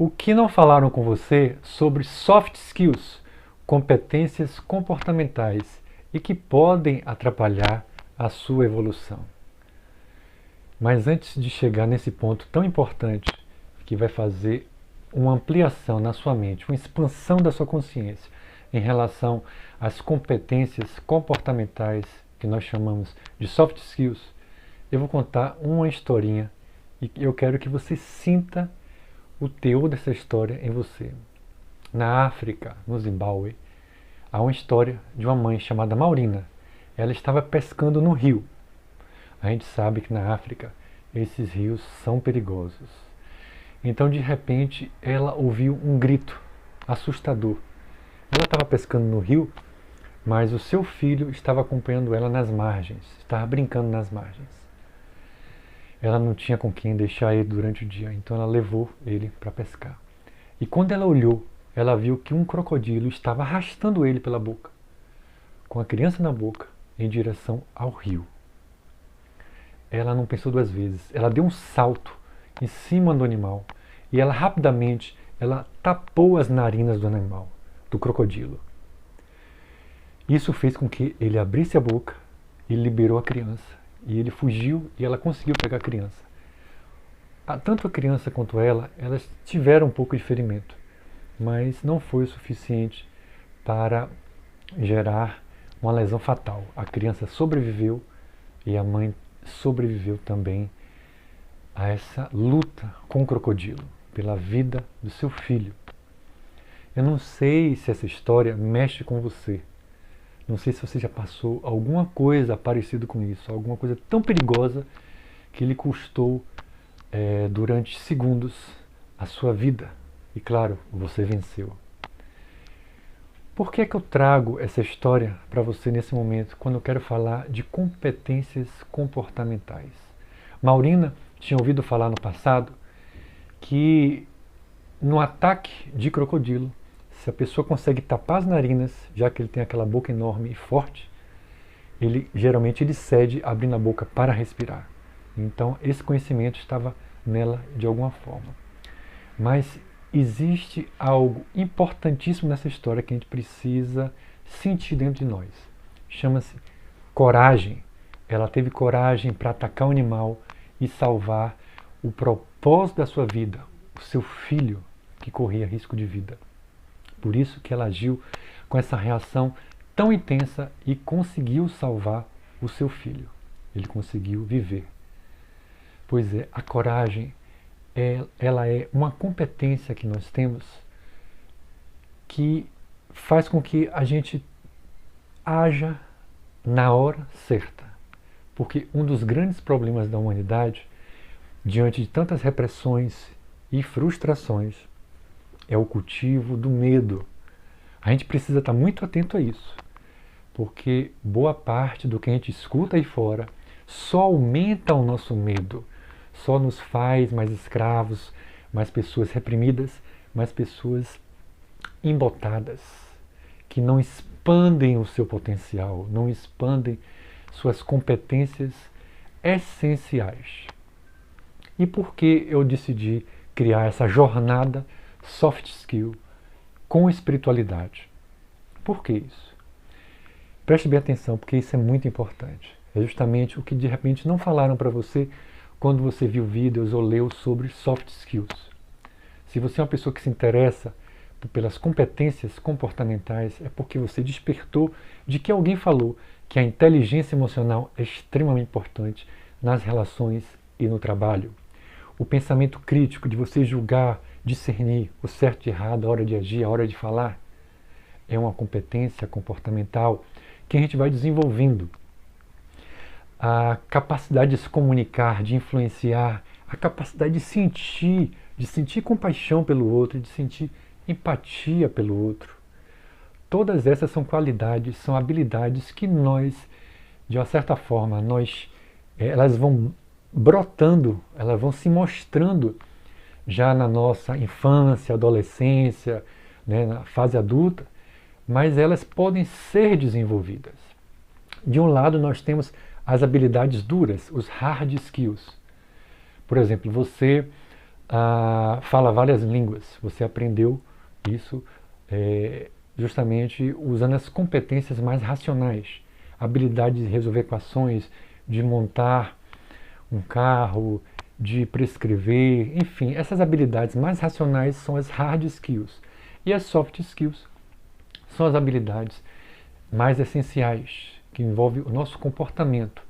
O que não falaram com você sobre soft skills, competências comportamentais e que podem atrapalhar a sua evolução. Mas antes de chegar nesse ponto tão importante, que vai fazer uma ampliação na sua mente, uma expansão da sua consciência em relação às competências comportamentais que nós chamamos de soft skills, eu vou contar uma historinha e eu quero que você sinta o teor dessa história em você. Na África, no Zimbábue, há uma história de uma mãe chamada Maurina. Ela estava pescando no rio. A gente sabe que na África esses rios são perigosos. Então, de repente, ela ouviu um grito assustador. Ela estava pescando no rio, mas o seu filho estava acompanhando ela nas margens, estava brincando nas margens. Ela não tinha com quem deixar ele durante o dia, então ela levou ele para pescar. E quando ela olhou, ela viu que um crocodilo estava arrastando ele pela boca, com a criança na boca, em direção ao rio. Ela não pensou duas vezes, ela deu um salto em cima do animal e ela rapidamente tapou as narinas do animal, do crocodilo. Isso fez com que ele abrisse a boca e liberou a criança. E ele fugiu e ela conseguiu pegar a criança. Tanto a criança quanto ela, elas tiveram um pouco de ferimento, mas não foi o suficiente para gerar uma lesão fatal. A criança sobreviveu e a mãe sobreviveu também a essa luta com o crocodilo, pela vida do seu filho. Eu não sei se essa história mexe com você. Não sei se você já passou alguma coisa parecida com isso, alguma coisa tão perigosa que lhe custou durante segundos a sua vida. E claro, você venceu. Por que é que eu trago essa história para você nesse momento, quando eu quero falar de competências comportamentais? Maurina tinha ouvido falar no passado que no ataque de crocodilo, se a pessoa consegue tapar as narinas, já que ele tem aquela boca enorme e forte, geralmente ele cede abrindo a boca para respirar. Então esse conhecimento estava nela de alguma forma. Mas existe algo importantíssimo nessa história que a gente precisa sentir dentro de nós. Chama-se coragem. Ela teve coragem para atacar o animal e salvar o propósito da sua vida, o seu filho que corria risco de vida. Por isso que ela agiu com essa reação tão intensa e conseguiu salvar o seu filho. Ele conseguiu viver. Pois é, a coragem, ela é uma competência que nós temos que faz com que a gente haja na hora certa. Porque um dos grandes problemas da humanidade, diante de tantas repressões e frustrações, é o cultivo do medo. A gente precisa estar muito atento a isso, porque boa parte do que a gente escuta aí fora só aumenta o nosso medo, só nos faz mais escravos, mais pessoas reprimidas, mais pessoas embotadas, que não expandem o seu potencial, não expandem suas competências essenciais. E por que eu decidi criar essa jornada soft skill com espiritualidade? Por que isso? Preste bem atenção, porque isso é muito importante. É justamente o que de repente não falaram para você quando você viu vídeos ou leu sobre soft skills. Se você é uma pessoa que se interessa pelas competências comportamentais, é porque você despertou de que alguém falou que a inteligência emocional é extremamente importante nas relações e no trabalho. O pensamento crítico de você julgar, discernir o certo e errado, a hora de agir, a hora de falar, é uma competência comportamental que a gente vai desenvolvendo. A capacidade de se comunicar, de influenciar, a capacidade de sentir compaixão pelo outro, de sentir empatia pelo outro. Todas essas são qualidades, são habilidades que nós, de uma certa forma, elas vão brotando, elas vão se mostrando já na nossa infância, adolescência, né, na fase adulta, mas elas podem ser desenvolvidas. De um lado, nós temos as habilidades duras, os hard skills. Por exemplo, você fala várias línguas. Você aprendeu isso justamente usando as competências mais racionais. Habilidade de resolver equações, de montar um carro, de prescrever, enfim, essas habilidades mais racionais são as hard skills. E as soft skills são as habilidades mais essenciais, que envolvem o nosso comportamento.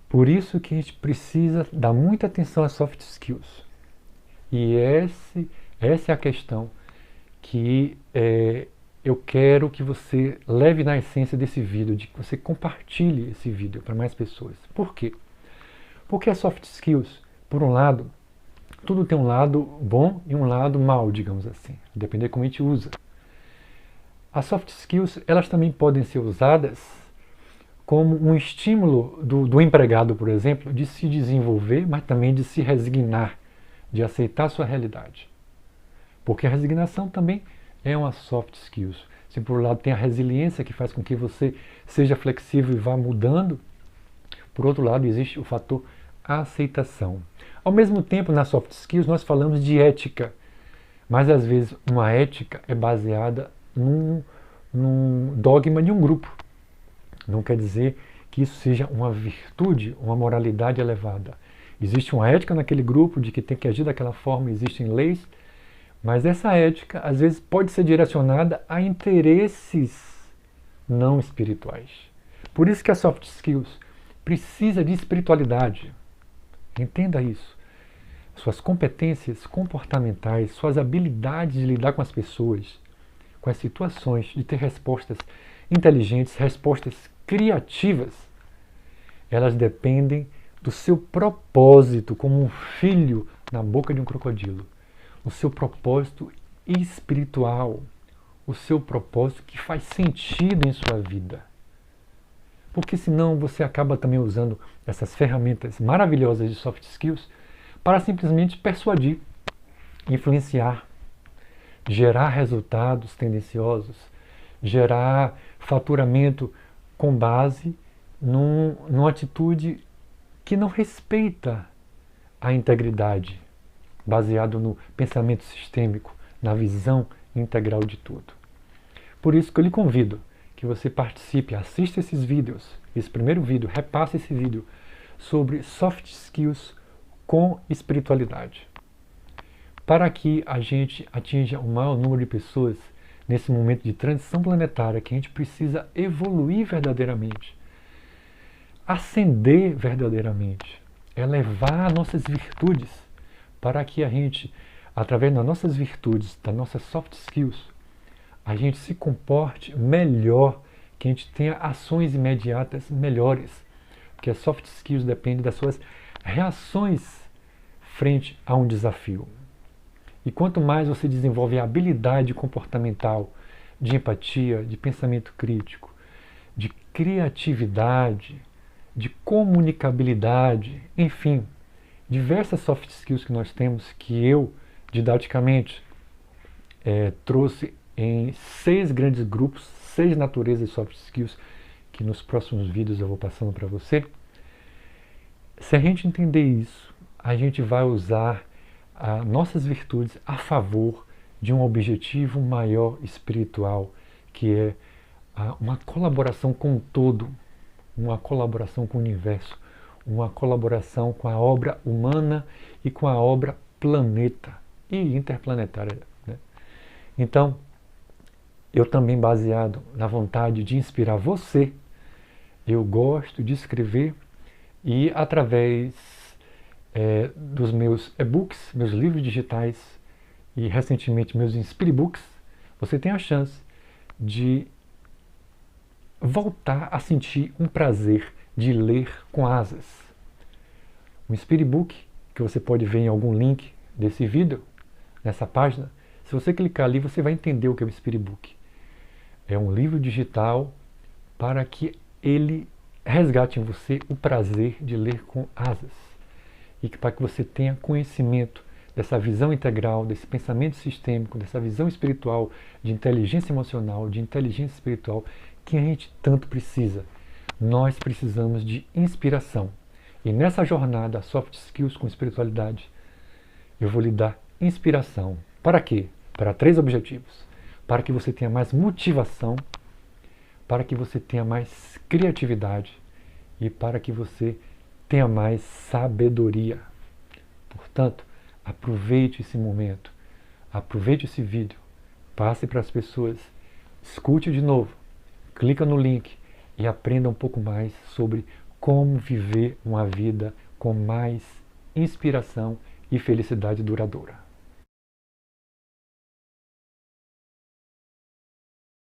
Por isso que a gente precisa dar muita atenção às soft skills. E essa é a questão que eu quero que você leve na essência desse vídeo, de que você compartilhe esse vídeo para mais pessoas. Por quê? Porque as soft skills, por um lado, tudo tem um lado bom e um lado mal, digamos assim, depende de como a gente usa. As soft skills, elas também podem ser usadas como um estímulo do empregado, por exemplo, de se desenvolver, mas também de se resignar, de aceitar a sua realidade. Porque a resignação também é uma soft skills. Se por um lado tem a resiliência que faz com que você seja flexível e vá mudando, por outro lado existe o fator aceitação. Ao mesmo tempo, nas soft skills nós falamos de ética, mas às vezes uma ética é baseada num dogma de um grupo. Não quer dizer que isso seja uma virtude, uma moralidade elevada. Existe uma ética naquele grupo de que tem que agir daquela forma, existem leis, mas essa ética às vezes pode ser direcionada a interesses não espirituais. Por isso que a soft skills precisa de espiritualidade. Entenda isso. Suas competências comportamentais, suas habilidades de lidar com as pessoas, com as situações, de ter respostas inteligentes, respostas criativas, elas dependem do seu propósito como um filho na boca de um crocodilo. O seu propósito espiritual, o seu propósito que faz sentido em sua vida. Porque senão você acaba também usando essas ferramentas maravilhosas de soft skills para simplesmente persuadir, influenciar, gerar resultados tendenciosos, gerar faturamento com base numa atitude que não respeita a integridade, baseado no pensamento sistêmico, na visão integral de tudo. Por isso que eu lhe convido que você participe, assista esses vídeos, esse primeiro vídeo, repasse esse vídeo sobre soft skills com espiritualidade, para que a gente atinja o maior número de pessoas nesse momento de transição planetária, que a gente precisa evoluir verdadeiramente, ascender verdadeiramente, elevar nossas virtudes, para que a gente, através das nossas virtudes, das nossas soft skills, a gente se comporte melhor, que a gente tenha ações imediatas melhores, porque as soft skills dependem das suas reações frente a um desafio. E quanto mais você desenvolve a habilidade comportamental, de empatia, de pensamento crítico, de criatividade, de comunicabilidade, enfim, diversas soft skills que nós temos, que eu, didaticamente, trouxe em 6 grandes grupos, 6 naturezas de soft skills, que nos próximos vídeos eu vou passando para você. Se a gente entender isso, a gente vai usar nossas virtudes a favor de um objetivo maior espiritual, que é uma colaboração com o todo, uma colaboração com o universo, uma colaboração com a obra humana e com a obra planeta e interplanetária, né? Então, eu também, baseado na vontade de inspirar você, eu gosto de escrever e através dos meus e-books, meus livros digitais e recentemente meus Inspiribooks, você tem a chance de voltar a sentir um prazer de ler com asas. O Inspiribook, que você pode ver em algum link desse vídeo, nessa página, se você clicar ali você vai entender o que é o Inspiribook. É um livro digital para que ele resgate em você o prazer de ler com asas. E para que você tenha conhecimento dessa visão integral, desse pensamento sistêmico, dessa visão espiritual, de inteligência emocional, de inteligência espiritual, que a gente tanto precisa. Nós precisamos de inspiração. E nessa jornada, soft skills com espiritualidade, eu vou lhe dar inspiração. Para quê? Para 3 objetivos. Para que você tenha mais motivação, para que você tenha mais criatividade e para que você tenha mais sabedoria. Portanto, aproveite esse momento, aproveite esse vídeo, passe para as pessoas, escute de novo, clica no link e aprenda um pouco mais sobre como viver uma vida com mais inspiração e felicidade duradoura.